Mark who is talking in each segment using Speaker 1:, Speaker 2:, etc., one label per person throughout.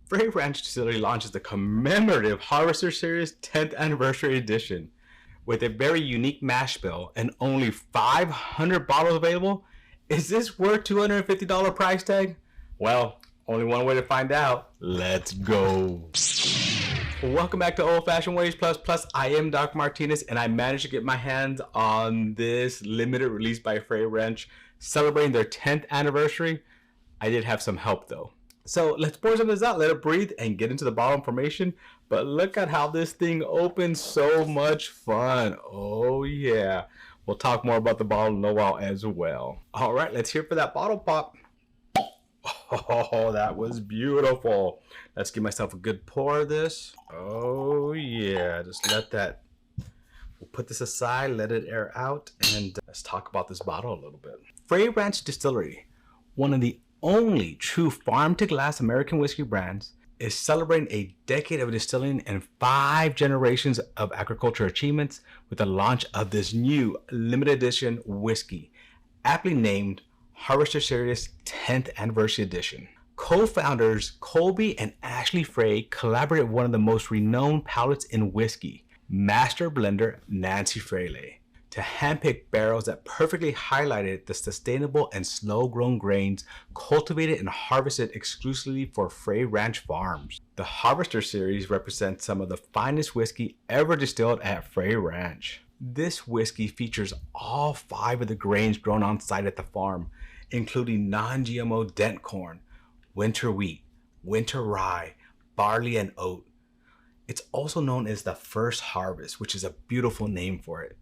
Speaker 1: Frey Ranch Distillery launches the commemorative Harvester Series 10th Anniversary Edition. With a very unique mash bill and only 500 bottles available, is this worth $250 price tag? Well, only one way to find out. Let's go. Welcome back to Old Fashioned Ways Plus. I am Doc Martinez, and I managed to get my hands on this limited release by Frey Ranch celebrating their 10th anniversary. I did have some help though. So let's pour some of this out, let it breathe, and get into the bottle information. But look at how this thing opens. So much fun. Oh yeah. We'll talk more about the bottle in a while as well. All right, let's hear for that bottle pop. Oh, that was beautiful. Let's give myself a good pour of this. Oh yeah, just let that, we'll put this aside, let it air out, and let's talk about this bottle a little bit. Frey Ranch Distillery, one of the only true farm-to-glass American whiskey brands, is celebrating a decade of distilling and 5 generations of agriculture achievements with the launch of this new limited edition whiskey, aptly named Harvester Series 10th Anniversary Edition. Co-founders Colby and Ashley Frey collaborated with one of the most renowned palates in whiskey, master blender Nancy Fraley, to handpick barrels that perfectly highlighted the sustainable and slow-grown grains cultivated and harvested exclusively for Frey Ranch farms. The Harvester Series represents some of the finest whiskey ever distilled at Frey Ranch. This whiskey features all 5 of the grains grown on site at the farm, including non-GMO dent corn, winter wheat, winter rye, barley, and oat. It's also known as the first harvest, which is a beautiful name for it.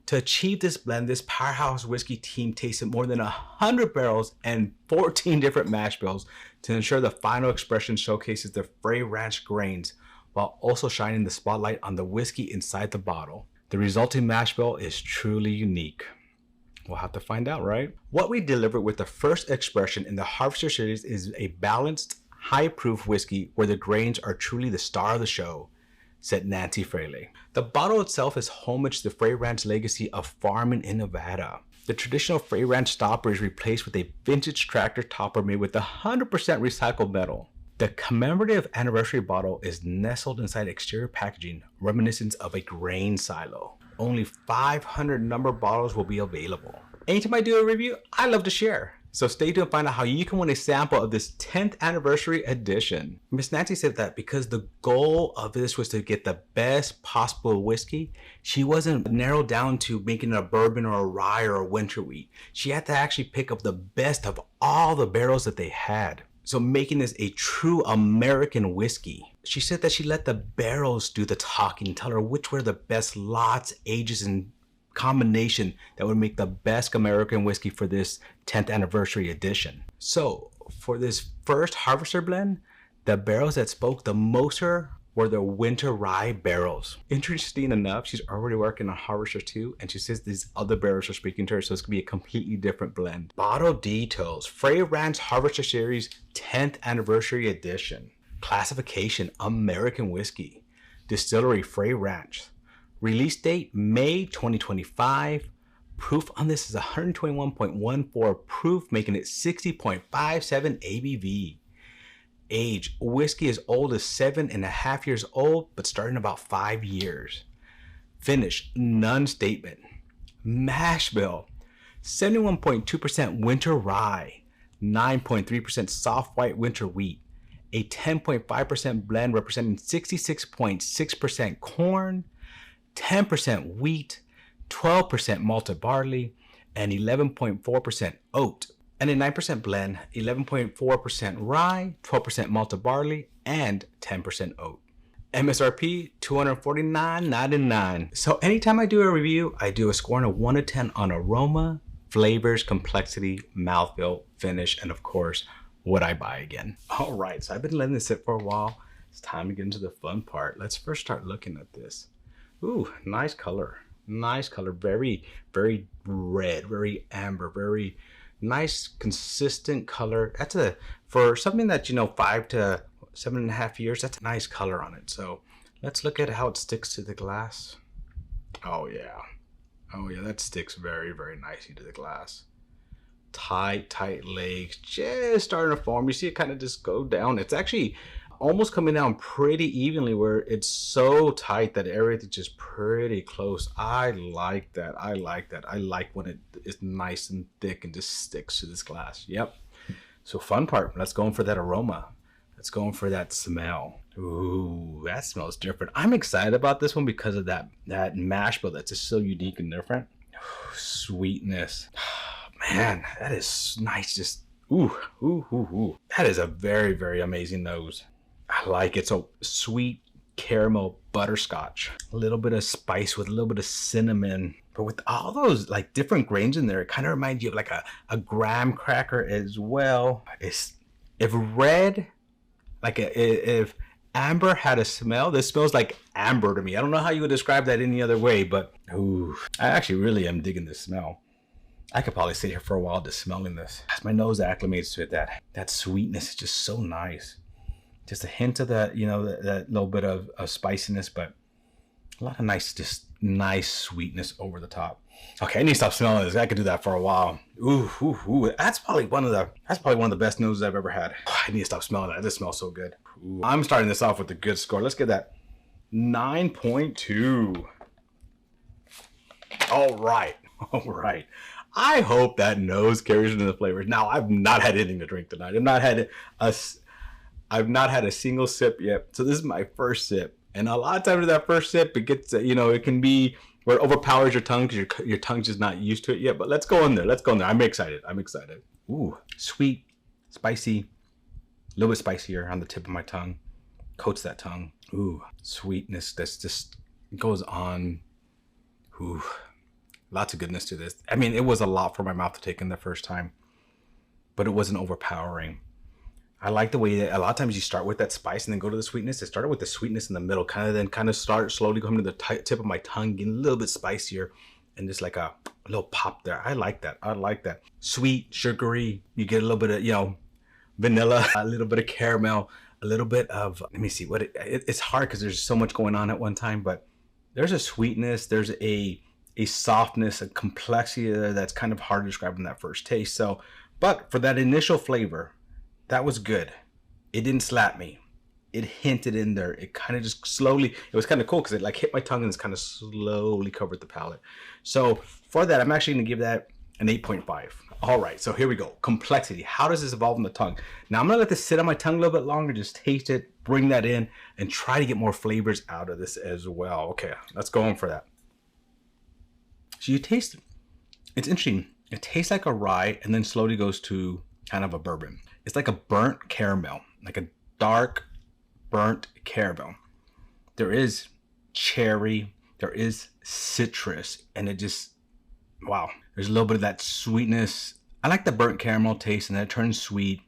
Speaker 1: To achieve this blend, this powerhouse whiskey team tasted more than 100 barrels and 14 different mash bills to ensure the final expression showcases the Frey Ranch grains while also shining the spotlight on the whiskey inside the bottle. The resulting mash bill is truly unique. We'll have to find out, right? What we delivered with the first expression in the Harvester Series is a balanced, high-proof whiskey where the grains are truly the star of the show, said Nancy Fraley. The bottle itself is homage to the Frey Ranch legacy of farming in Nevada. The traditional Frey Ranch stopper is replaced with a vintage tractor topper made with 100% recycled metal. The commemorative anniversary bottle is nestled inside exterior packaging reminiscent of a grain silo. Only 500 numbered bottles will be available. Anytime I do a review, I love to share. So stay tuned to find out how you can win a sample of this 10th anniversary edition. Miss Nancy said that because the goal of this was to get the best possible whiskey, she wasn't narrowed down to making a bourbon or a rye or a winter wheat. She had to actually pick up the best of all the barrels that they had. So making this a true American whiskey. She said that she let the barrels do the talking, tell her which were the best lots, ages, and combination that would make the best American whiskey for this 10th anniversary edition. So for this first Harvester blend, the barrels that spoke the most to her were the winter rye barrels. Interesting enough, she's already working on Harvester 2, and she says these other barrels are speaking to her, so it's gonna be a completely different blend. Bottle details: Frey Ranch Harvester Series 10th Anniversary Edition. Classification: American whiskey. Distillery: Frey Ranch. Release date: May 2025. Proof on this is 121.14 proof, making it 60.57 ABV. Age: whiskey as old as 7.5 years old, but starting about 5 years. Finish: none statement. Mash bill: 71.2% winter rye, 9.3% soft white winter wheat, a 10.5% blend representing 66.6% corn, 10% wheat, 12% malted barley, and 11.4% oat, and a 9% blend, 11.4% rye, 12% malted barley, and 10% oat. MSRP $249.99. So anytime I do a review, I do a scoring of 1 to 10 on aroma, flavors, complexity, mouthfeel, finish, and of course, would I buy again? All right, so I've been letting this sit for a while. It's time to get into the fun part. Let's first start looking at this. Ooh, nice color. Nice color. Very, very red, very amber, very nice, consistent color. That's for something that, 5 to 7.5 years, that's a nice color on it. So let's look at how it sticks to the glass. Oh yeah. Oh yeah, that sticks very, very nicely to the glass. Tight legs, just starting to form. You see it kind of just go down. It's actually almost coming down pretty evenly where it's so tight that everything's just pretty close. I like that. I like that. I like when it is nice and thick and just sticks to this glass. Yep. So fun part, let's go in for that aroma. Let's go in for that smell. Ooh, that smells different. I'm excited about this one because of that mash bill that's just so unique and different. Ooh, sweetness. Man, that is nice. Just ooh, ooh, ooh, ooh. That is a very, very amazing nose. I like it. So sweet caramel butterscotch, a little bit of spice with a little bit of cinnamon, but with all those like different grains in there, it kind of reminds you of like a graham cracker as well. It's if amber had a smell, this smells like amber to me. I don't know how you would describe that any other way, but ooh, I actually really am digging this smell. I could probably sit here for a while just smelling this. As my nose acclimates to it, that sweetness is just so nice. Just a hint of that, you know, that little bit of spiciness, but a lot of nice sweetness over the top. Okay, I need to stop smelling this. I could do that for a while. Ooh, ooh, ooh. That's probably one of the best noses I've ever had. I need to stop smelling that. This smells so good. Ooh. I'm starting this off with a good score. Let's get that 9.2. All right. I hope that nose carries into the flavors. Now, I've not had anything to drink tonight. I've not had a single sip yet. So this is my first sip. And a lot of times with that first sip, it gets, it can be where it overpowers your tongue because your tongue's just not used to it yet. But let's go in there. I'm excited. Ooh, sweet, spicy, a little bit spicier on the tip of my tongue. Coats that tongue. Ooh, sweetness that's just goes on. Ooh, lots of goodness to this. I mean, it was a lot for my mouth to take in the first time, but it wasn't overpowering. I like the way that a lot of times you start with that spice and then go to the sweetness. It started with the sweetness in the middle, kind of start slowly coming to the tip of my tongue, getting a little bit spicier, and just like a little pop there. I like that. Sweet, sugary. You get a little bit of, vanilla, a little bit of caramel, a little bit of, let me see what it's hard because there's so much going on at one time, but there's a sweetness, there's a softness, a complexity there that's kind of hard to describe in that first taste. So, but for that initial flavor, that was good. It didn't slap me. It hinted in there. It kind of just slowly, it was kind of cool because it like hit my tongue and it's kind of slowly covered the palate. So for that, I'm actually going to give that an 8.5. All right, so here we go. Complexity. How does this evolve on the tongue? Now I'm going to let this sit on my tongue a little bit longer, just taste it, bring that in, and try to get more flavors out of this as well. Okay, let's go on for that. So you taste, it's interesting. It tastes like a rye and then slowly goes to kind of a bourbon. It's like a burnt caramel, like a dark burnt caramel. There is cherry, there is citrus, and it just, wow. There's a little bit of that sweetness. I like the burnt caramel taste, and then it turns sweet,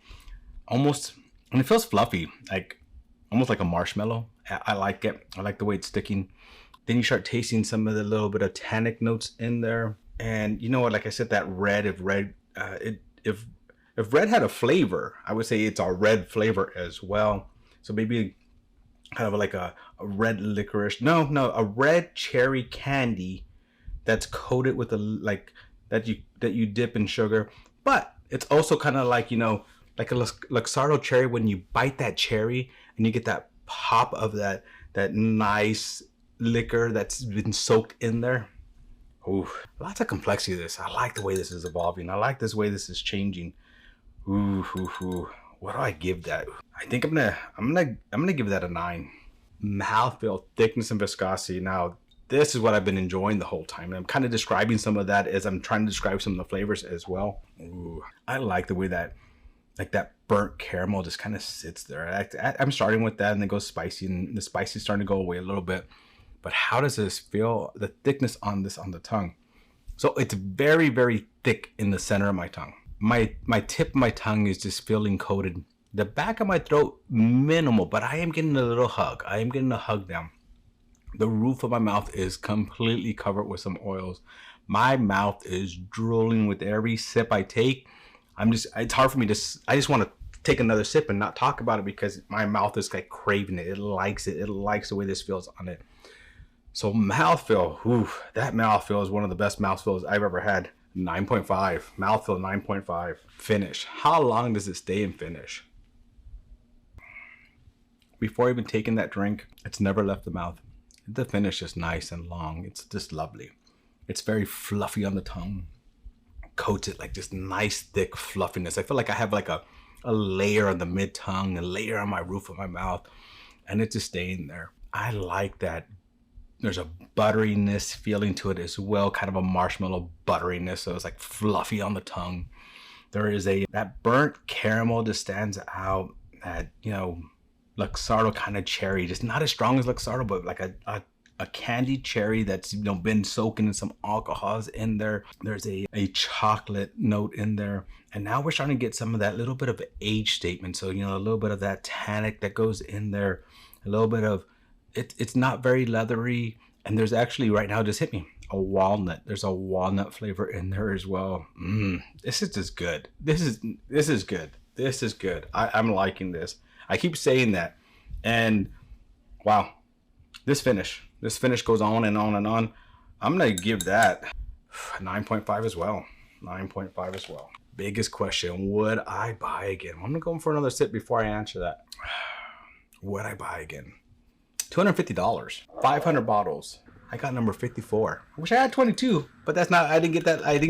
Speaker 1: almost, and it feels fluffy, like almost like a marshmallow. I like it. I like the way it's sticking. Then you start tasting some of the little bit of tannic notes in there, and you know what? Like I said, that red. If red had a flavor, I would say it's a red flavor as well. So maybe kind of like a red licorice. No, a red cherry candy that's coated with that you dip in sugar. But it's also kind of like, like a Luxardo cherry when you bite that cherry and you get that pop of that nice liquor that's been soaked in there. Ooh, lots of complexity to this. I like the way this is evolving. I like this way this is changing. Ooh. What do I give that? I think I'm gonna give that a 9. Mouthfeel, thickness, and viscosity. Now, this is what I've been enjoying the whole time. And I'm kind of describing some of that as I'm trying to describe some of the flavors as well. Ooh, I like the way that, like that burnt caramel just kind of sits there. I'm starting with that and then goes spicy, and the spicy is starting to go away a little bit. But how does this feel? The thickness on this on the tongue. So it's very, very thick in the center of my tongue. My tip of my tongue is just feeling coated. The back of my throat, minimal, but I am getting a little hug. I am getting a hug down. The roof of my mouth is completely covered with some oils. My mouth is drooling with every sip I take. It's hard for me I just want to take another sip and not talk about it because my mouth is like craving it. It likes it. It likes the way this feels on it. So mouthfeel, that mouthfeel is one of the best mouthfeels I've ever had. 9.5. Mouthfeel 9.5. Finish. How long does it stay in finish? before even taking that drink, it's never left the mouth. The finish is nice and long. It's just lovely. It's very fluffy on the tongue. Coats it like this nice thick fluffiness. I feel like I have like a layer on the mid tongue, a layer on my roof of my mouth, and it's just staying there. I like that. There's a butteriness feeling to it as well, kind of a marshmallow butteriness. So it's like fluffy on the tongue. There is that burnt caramel that stands out. That, you know, Luxardo kind of cherry, just not as strong as Luxardo, but like a candied cherry that's, you know, been soaking in some alcohols in there. There's a chocolate note in there, and now we're starting to get some of that little bit of age statement. So, you know, a little bit of that tannic that goes in there, a little bit of it's not very leathery, and there's actually right now, just hit me, a walnut. There's a walnut flavor in there as well. This is just good. This is good. This is good. I'm liking this. I keep saying that, and wow, this finish goes on and on and on. I'm gonna give that 9.5 as well. 9.5 as well. Biggest question: would I buy again? I'm gonna go for another sip before I answer that. Would I buy again? $250, 500 bottles. I got number 54. I wish I had 22, but that's not. I didn't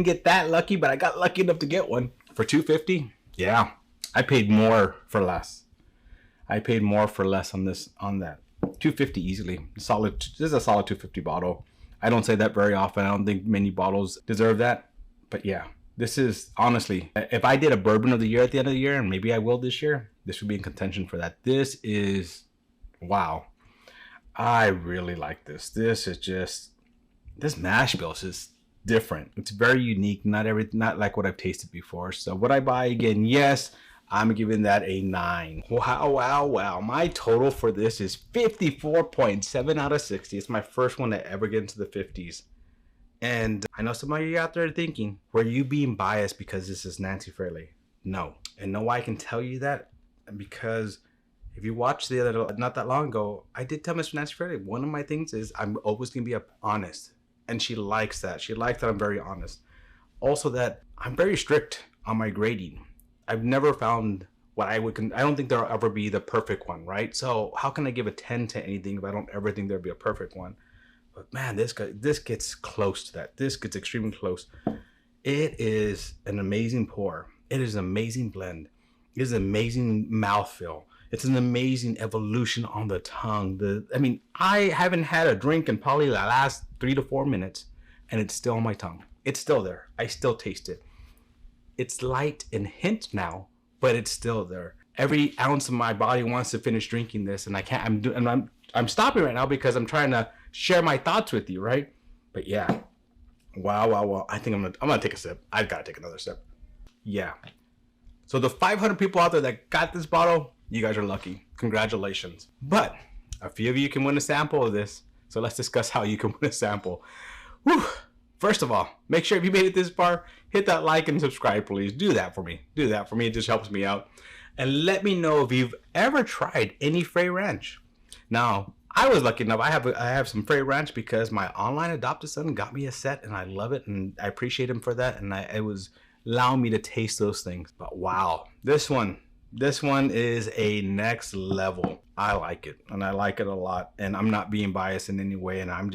Speaker 1: get that lucky, but I got lucky enough to get one for $250. Yeah, I paid more for less. I paid more for less on that. $250 easily. Solid. This is a solid $250 bottle. I don't say that very often. I don't think many bottles deserve that, but yeah, this is honestly. If I did a bourbon of the year at the end of the year, and maybe I will this year, this would be in contention for that. This is wow. I really like this. This mash bill is just different. It's very unique. Not like what I've tasted before. So would I buy again? Yes. I'm giving that a 9. Wow. My total for this is 54.7 out of 60. It's my first one to ever get into the 50s. And I know some of you out there thinking, were you being biased because this is Nancy Fraley? No. And know why I can tell you that? Because if you watched the other, not that long ago, I did tell Miss Nancy Fraley, one of my things is I'm always going to be honest. And she likes that. She likes that I'm very honest. Also that I'm very strict on my grading. I've never found what I don't think there'll ever be the perfect one, right? So how can I give a 10 to anything if I don't ever think there'll be a perfect one? But man, this gets close to that. This gets extremely close. It is an amazing pour. It is an amazing blend. It is an amazing mouthfeel. It's an amazing evolution on the tongue. I haven't had a drink in probably the last 3 to 4 minutes, and it's still on my tongue. It's still there. I still taste it. It's light and hint now, but it's still there. Every ounce of my body wants to finish drinking this, and I can't. I'm stopping right now because I'm trying to share my thoughts with you, right? But yeah, wow. I think I'm gonna take a sip. I've got to take another sip. Yeah. So the 500 people out there that got this bottle, you guys are lucky. Congratulations. But a few of you can win a sample of this. So let's discuss how you can win a sample. Whew. First of all, make sure if you made it this far, hit that like and subscribe, please. Do that for me. It just helps me out. And let me know if you've ever tried any Frey Ranch. Now, I was lucky enough. I have some Frey Ranch because my online adopted son got me a set, and I love it, and I appreciate him for that. And it was allowing me to taste those things. But wow, this one is a next level. I like it, and I like it a lot, and I'm not being biased in any way, and I'm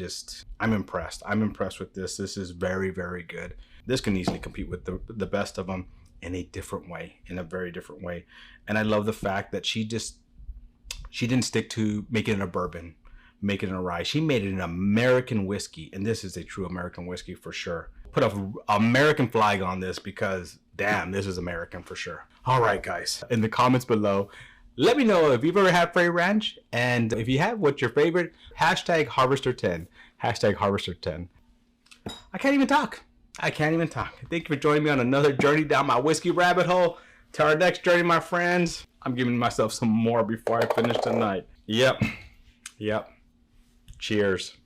Speaker 1: impressed. I'm impressed with this. This is very, very good. This can easily compete with the best of them in a different way, in a very different way. And I love the fact that she didn't stick to making it a bourbon, making it a rye. She made it an American whiskey, and this is a true American whiskey for sure. Put an American flag on this because damn, this is American for sure. All right, guys, in the comments below, let me know if you've ever had Frey Ranch, and if you have, what's your favorite? Hashtag Harvester10. Hashtag Harvester10. I can't even talk. Thank you for joining me on another journey down my whiskey rabbit hole. To our next journey, my friends. I'm giving myself some more before I finish tonight. Yep. Cheers.